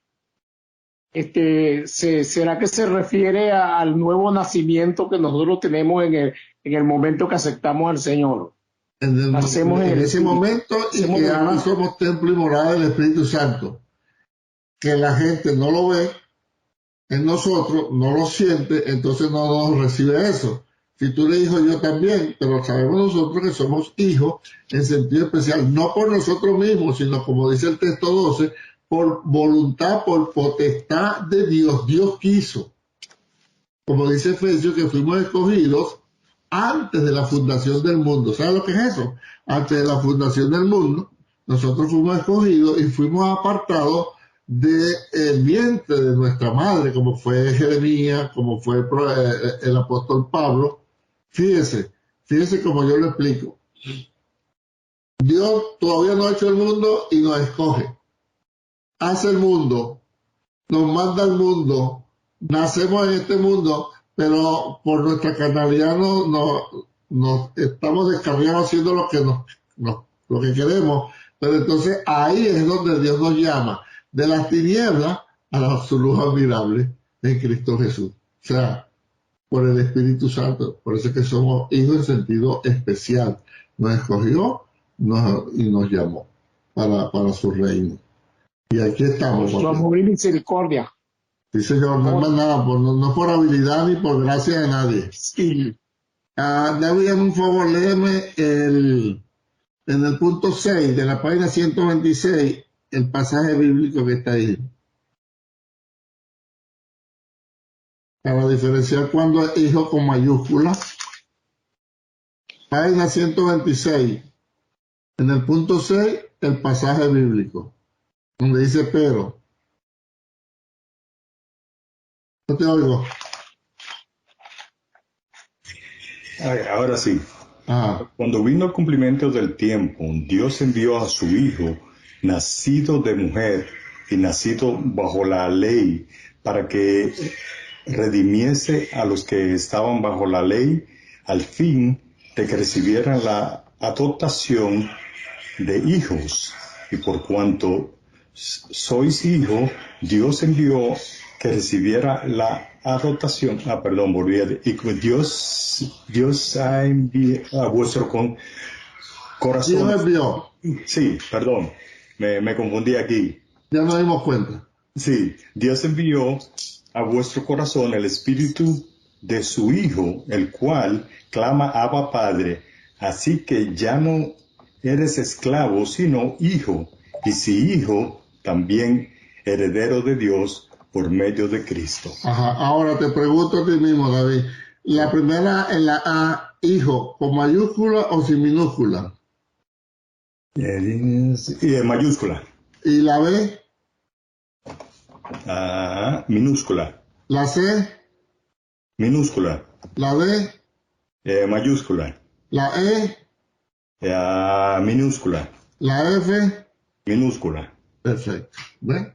¿será que se refiere al nuevo nacimiento que nosotros tenemos en el momento que aceptamos al Señor? En ese momento, y que ahora somos templo y morada del Espíritu Santo, que la gente no lo ve en nosotros, no lo siente, entonces no nos recibe eso. Si tú le dices yo también, pero sabemos nosotros que somos hijos en sentido especial, no por nosotros mismos, sino como dice el texto 12, por voluntad, por potestad de Dios. Dios quiso. Como dice Efesios, que fuimos escogidos antes de la fundación del mundo. ¿Sabes lo que es eso? Antes de la fundación del mundo, nosotros fuimos escogidos y fuimos apartados del vientre de nuestra madre, como fue Jeremías, como fue el apóstol Pablo. Fíjese como yo lo explico. Dios todavía no ha hecho el mundo y nos escoge. Hace el mundo, nos manda al mundo, nacemos en este mundo, pero por nuestra carnalidad nos estamos descarriados haciendo lo que queremos. Pero entonces ahí es donde Dios nos llama, de las tinieblas a su luz admirable en Cristo Jesús. O sea, por el Espíritu Santo. Por eso es que somos hijos en sentido especial. Nos escogió y nos llamó para su reino. Y aquí estamos. Por su amor y misericordia. Sí, Señor, no es más nada, no por habilidad ni por gracia de nadie. Sí. David, un favor, léeme en el punto 6 de la página 126, el pasaje bíblico que está ahí. Para diferenciar cuando es hijo con mayúscula. Página 126. En el punto 6, el pasaje bíblico, donde dice pero. No te oigo. Ahora sí. Cuando vino el cumplimiento del tiempo, Dios envió a su Hijo, nacido de mujer y nacido bajo la ley, para que redimiese a los que estaban bajo la ley, al fin de que recibieran la adopción de hijos. Y por cuanto sois hijos, Dios envió que recibiera la adopción. Dios ha enviado a vuestro corazón. Dios envió. Sí, perdón, me confundí aquí. Ya nos dimos cuenta. Sí, Dios envió a vuestro corazón el espíritu de su Hijo, el cual clama Abba Padre. Así que ya no eres esclavo, sino hijo, y si hijo, también heredero de Dios por medio de Cristo. Ajá. Ahora te pregunto a ti mismo, David, la primera en la A, hijo, ¿con mayúscula o sin minúscula? Mayúscula. ¿Y la B? Minúscula. ¿La C? Minúscula. ¿La D? Mayúscula. ¿La E? Minúscula. ¿La F? Minúscula. Perfecto. ¿Ves?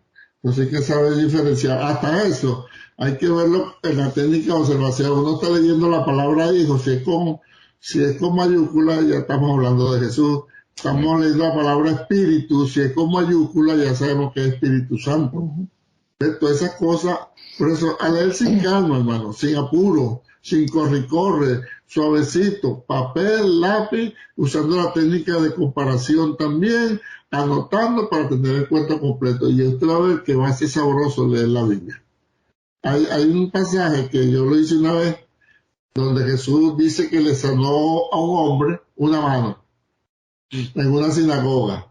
Entonces hay que saber diferenciar. Hasta eso hay que verlo en la técnica de observación. Uno está leyendo la palabra hijo, si Si es con mayúscula, ya estamos hablando de Jesús. Estamos leyendo la palabra espíritu. Si es con mayúscula, ya sabemos que es Espíritu Santo. Todas esas cosas, por eso, a leer sin calma, hermano, sin apuro, sin corre, suavecito, papel, lápiz, usando la técnica de comparación también, anotando para tener el cuento completo. Y usted va a ver que va a ser sabroso leer la Biblia. Hay un pasaje que yo lo hice una vez, donde Jesús dice que le sanó a un hombre una mano en una sinagoga.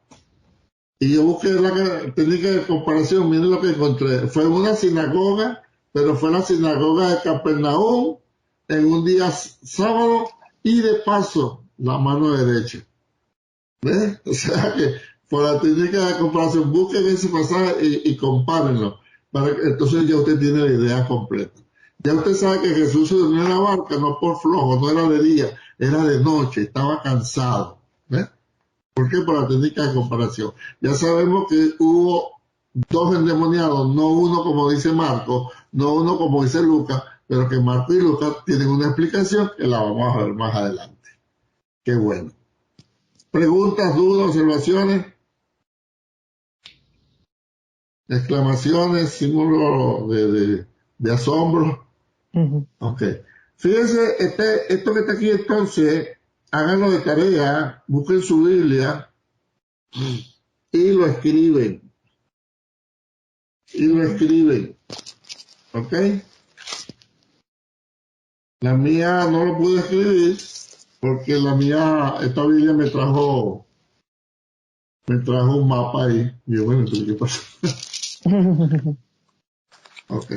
Y yo busqué la técnica de comparación, miren lo que encontré. Fue una sinagoga, pero fue la sinagoga de Capernaum en un día sábado y de paso la mano derecha. ¿Ves? O sea que por la técnica de comparación busquen ese pasaje y compárenlo. Entonces ya usted tiene la idea completa. Ya usted sabe que Jesús se durmió en la barca no por flojo, no era de día, era de noche, estaba cansado. ¿Ves? ¿Por qué? Por la técnica de comparación. Ya sabemos que hubo dos endemoniados, no uno como dice Marco, no uno como dice Lucas, pero que Marco y Lucas tienen una explicación que la vamos a ver más adelante. Qué bueno. ¿Preguntas, dudas, observaciones? Exclamaciones, símbolos de asombro. Ok. Fíjense, esto que está aquí entonces, háganlo de tarea, busquen su Biblia y lo escriben. ¿Ok? La mía no lo pude escribir porque esta Biblia me trajo un mapa ahí. Y yo, bueno, entonces, ¿qué pasa? Ok.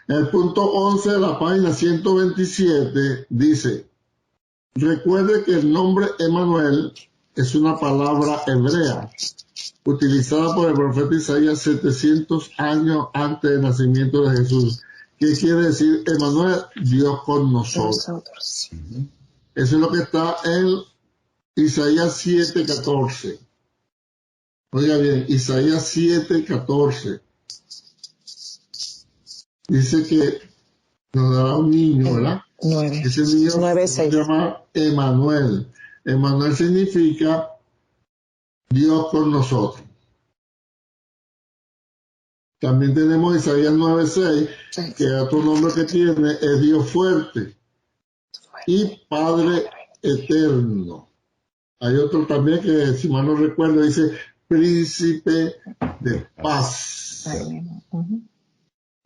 El punto 11 de la página 127 dice: recuerde que el nombre Emanuel es una palabra hebrea utilizada por el profeta Isaías 700 años antes del nacimiento de Jesús. ¿Qué quiere decir Emanuel? Dios con nosotros. Eso es lo que está en Isaías 7:14. Oiga bien, Isaías 7:14. Dice que nos dará un niño, ¿verdad? 9. Ese niño 9, se llama Emanuel. Emanuel significa Dios con nosotros. También tenemos Isaías 9:6, que otro nombre que tiene es Dios fuerte y Padre eterno. Hay otro también que, si mal no recuerdo, dice Príncipe de paz.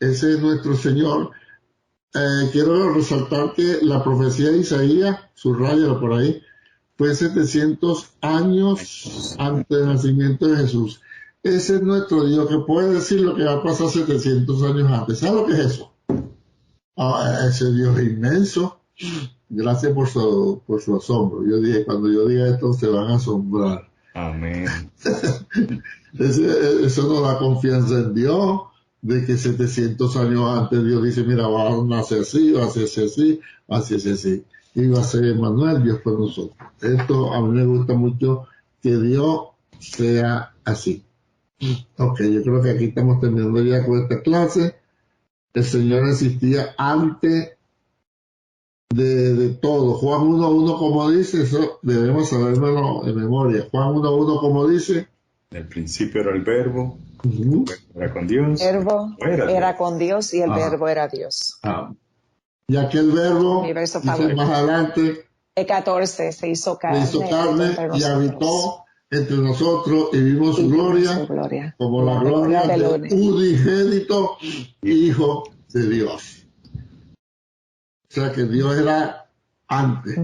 Ese es nuestro Señor. Quiero resaltar que la profecía de Isaías, subrayalo por ahí, fue 700 años antes del nacimiento de Jesús. Ese es nuestro Dios, que puede decir lo que va a pasar 700 años antes. ¿Sabe lo que es eso? Ese Dios es inmenso. Gracias por su asombro. Cuando yo diga esto, se van a asombrar. Amén. Eso nos da confianza en Dios, de que 700 años antes Dios dice, mira, va a nacer así, va a hacerse así, va a hacerse así. Y va a ser Emanuel, Dios con nosotros. Esto a mí me gusta mucho, que Dios sea así. Ok, yo creo que aquí estamos terminando ya con esta clase. El Señor existía antes de todo. Juan 1:1, como dice, eso debemos sabérmelo de memoria. Juan 1:1, como dice. En el principio era el verbo, era con Dios. El verbo era con Dios y el verbo era Dios. Y aquel verbo, dice más adelante, el 14, se hizo carne y habitó entre nosotros y vimos su gloria, como la gloria del unigénito Hijo de Dios. O sea que Dios era antes.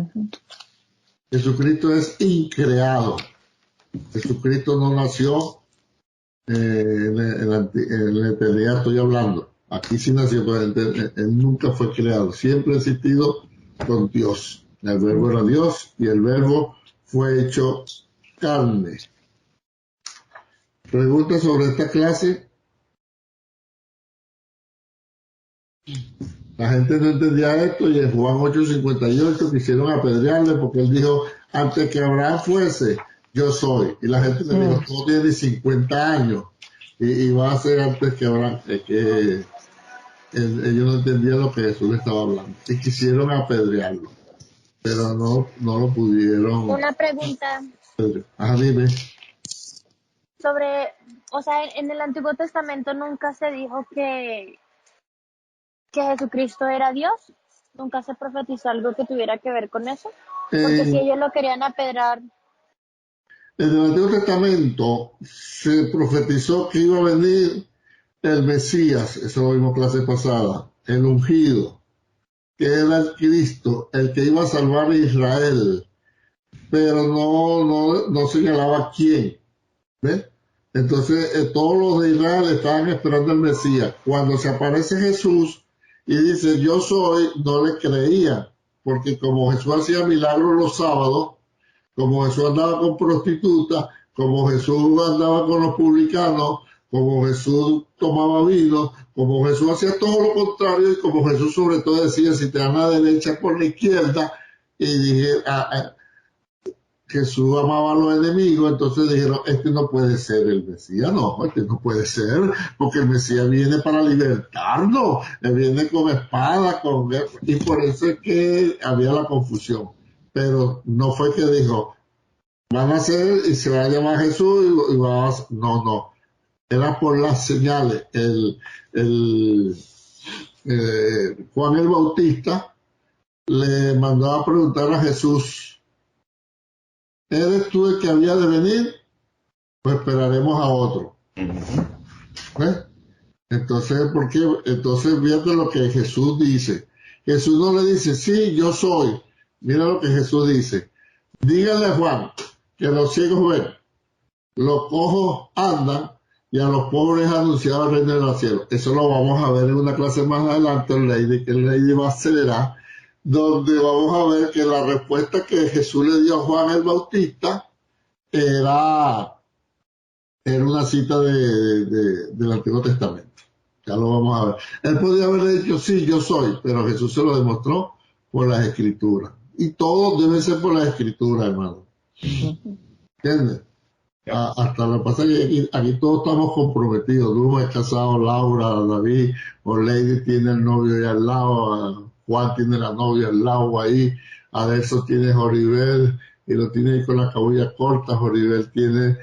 Jesucristo es increado. Jesucristo no nació en la eternidad, estoy hablando. Aquí sí nació, pero él nunca fue creado. Siempre ha existido con Dios. El verbo era Dios y el verbo fue hecho carne. ¿Preguntas sobre esta clase? La gente no entendía esto y en Juan 8:58 quisieron apedrearle porque él dijo, antes que Abraham fuese, yo soy. Y la gente le dijo, tú tienes 50 años y va a ser antes que Abraham. ellos no entendían lo que Jesús le estaba hablando y quisieron apedrearlo, pero no lo pudieron. Una pregunta Dime. sobre, o sea, en el Antiguo Testamento nunca se dijo que Jesucristo era Dios. Nunca se profetizó algo que tuviera que ver con eso. Porque si ellos lo querían apedrar. En el Antiguo Testamento se profetizó que iba a venir el Mesías, eso lo vimos clase pasada, el ungido, que era el Cristo, el que iba a salvar a Israel, pero no señalaba quién. ¿Ves? Entonces todos los de Israel estaban esperando al Mesías. Cuando se aparece Jesús y dice yo soy, no le creían, porque como Jesús hacía milagros los sábados, como Jesús andaba con prostitutas, como Jesús andaba con los publicanos, como Jesús tomaba vino, como Jesús hacía todo lo contrario, y como Jesús sobre todo decía, si te dan a la derecha por la izquierda, y dije, Jesús amaba a los enemigos, entonces dijeron, este no puede ser el Mesías, no, este no puede ser, porque el Mesías viene para libertarnos, él viene con espada, y por eso es que había la confusión. Pero no fue que dijo, van a hacer y se va a llamar Jesús y va a... No. Era por las señales. Juan el Bautista le mandó a preguntar a Jesús, ¿eres tú el que había de venir? Pues esperaremos a otro. ¿Ves? Entonces, ¿por qué? Entonces, fíjate lo que Jesús dice. Jesús no le dice, sí, yo soy. Mira lo que Jesús dice. Dígale a Juan que los ciegos ven, los cojos andan y a los pobres ha anunciado el reino de los cielos. Eso lo vamos a ver en una clase más adelante, el Lady va a acelerar, donde vamos a ver que la respuesta que Jesús le dio a Juan el Bautista era una cita del Antiguo Testamento. Ya lo vamos a ver. Él podía haber dicho, sí, yo soy, pero Jesús se lo demostró por las Escrituras. Y todo debe ser por las Escrituras, hermano. ¿Entiendes? Hasta lo que pasa es que aquí todos estamos comprometidos. Tú es casado, Laura, David, o Lady tiene el novio ahí al lado, Juan tiene la novia al lado ahí, Adelso tiene Joribel y lo tiene ahí con la cabulla corta, Joribel tiene,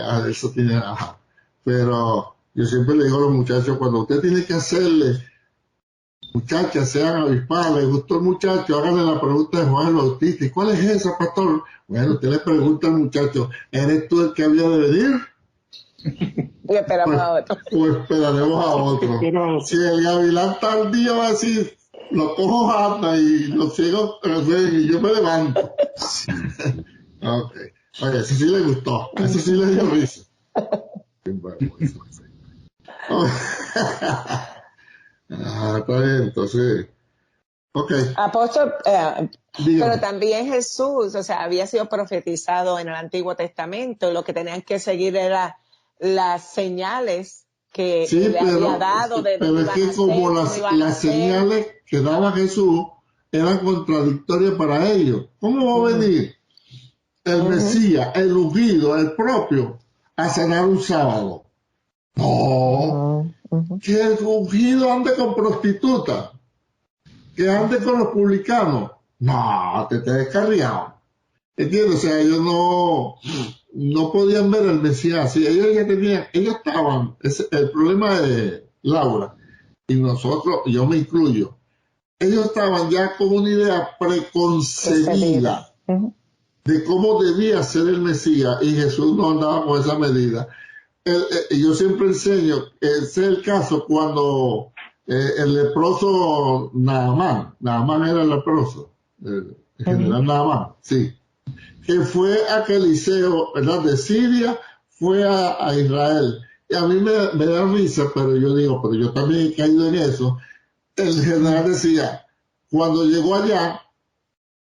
Adelso tiene, ajá. Pero yo siempre le digo a los muchachos, cuando usted tiene que hacerle, muchachas, sean avispadas, les gustó el muchacho, háganle la pregunta de Juan el Bautista. ¿Y cuál es esa, pastor? Bueno, usted le pregunta al muchacho, ¿eres tú el que había de venir? Y esperamos a otro. O esperaremos a otro. Si el gavilán tal día va a decir, los ojos andan y los ciegos ven y yo me levanto. Ok. Oye, eso sí le gustó. Eso sí le dio risa. Está bien, entonces, Apóstol, pero también Jesús, o sea, había sido profetizado en el Antiguo Testamento, lo que tenían que seguir era las señales que le había dado. Pero es que como las señales que daba Jesús eran contradictorias para ellos. ¿Cómo va a venir el Mesías, el ungido, el propio, a sanar un sábado? No. Que el ungido ande con prostitutas, que ande con los publicanos. No, te descarriado. ¿Entiendes? O sea, ellos no podían ver al Mesías así. Ellos estaban, el problema de Laura y nosotros, yo me incluyo, ellos estaban ya con una idea preconcebida de cómo debía ser el Mesías, y Jesús no andaba con esa medida. Yo siempre enseño, ese es el caso cuando el leproso Naamán era el leproso, el general Naamán, sí, que fue a Eliseo, ¿verdad?, de Siria, fue a Israel. Y a mí me da risa, pero yo digo, pero yo también he caído en eso. El general decía, cuando llegó allá,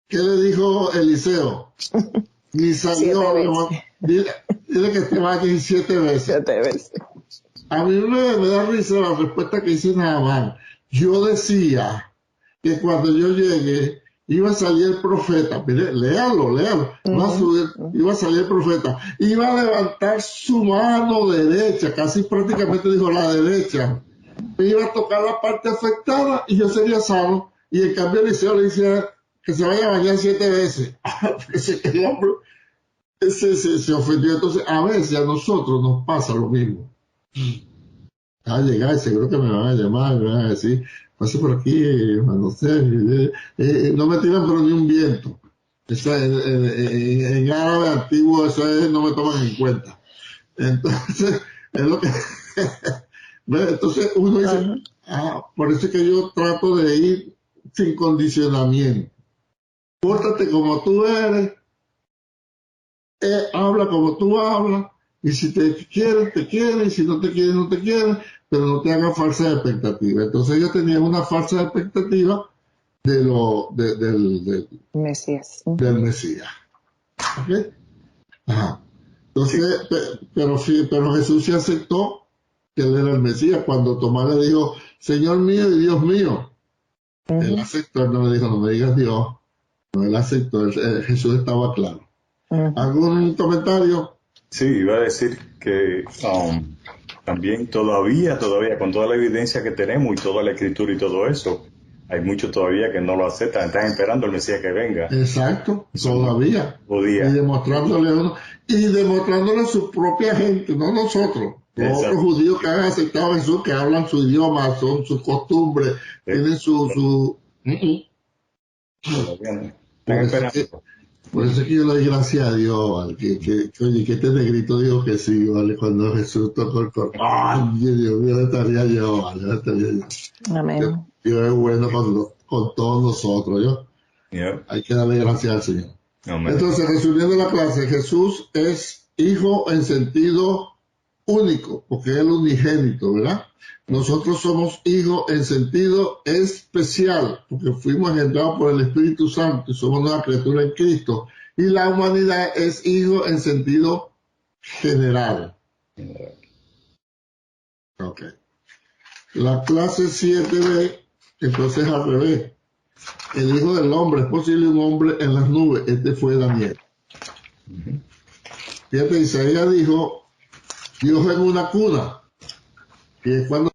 ¿qué le dijo Eliseo? Ni salió, dile que te va aquí 7 veces. 7 veces. A mí me da risa la respuesta que hice Naamán. Yo decía que cuando yo llegue iba a salir el profeta. Mire, léalo. Iba a salir el profeta. Iba a levantar su mano derecha, casi prácticamente dijo la derecha. me iba a tocar la parte afectada y yo sería sano. Y en cambio Eliseo le decía que se vaya a bañar 7 veces. Parece que el hombre se ofendió. Entonces, a veces a nosotros nos pasa lo mismo. A llegar, seguro que me van a llamar, me van a decir, pase por aquí, no sé, no me tiran pero ni un viento. Eso en árabe antiguo, eso es, no me toman en cuenta. Entonces, es lo que... Entonces uno dice, por eso es que yo trato de ir sin condicionamiento. Pórtate como tú eres, habla como tú hablas, y si te quieren, te quieren, y si no te quieren, no te quieren, pero no te hagan falsas expectativas. Entonces ellos tenían una falsa expectativa del Mesías. Del Mesías. ¿Okay? Ajá. Entonces, pero Jesús sí aceptó que él era el Mesías. Cuando Tomás le dijo, Señor mío y Dios mío, él aceptó, él no le dijo, no me digas Dios, no, él aceptó, Jesús estaba claro. ¿Algún comentario? Sí, iba a decir que también todavía, con toda la evidencia que tenemos y toda la escritura y todo eso, hay muchos todavía que no lo aceptan, están esperando al Mesías que venga. Exacto, todavía. Y demostrándole a su propia gente, no nosotros. Los otros judíos que han aceptado a Jesús, que hablan su idioma, son sus costumbres, tienen su... Por eso es que yo le doy gracias a Dios, ¿vale? que este negrito dijo que sí, ¿vale? Cuando Jesús tocó el corazón. ¡Ay, Dios mío, estaría yo, ¿vale? Amén. Dios es bueno con todos nosotros, ¿yo? Yeah. Hay que darle gracias al Señor. Amén. Entonces, resumiendo la clase, Jesús es hijo en sentido único, porque es el unigénito, ¿verdad? Nosotros somos hijos en sentido especial, porque fuimos engendrados por el Espíritu Santo y somos una criatura en Cristo. Y la humanidad es hijo en sentido general. Ok. La clase 7b, entonces al revés. El hijo del hombre, es posible un hombre en las nubes. Este fue Daniel. Fíjate, Isaías dijo, Dios en una cuna. Y es cuando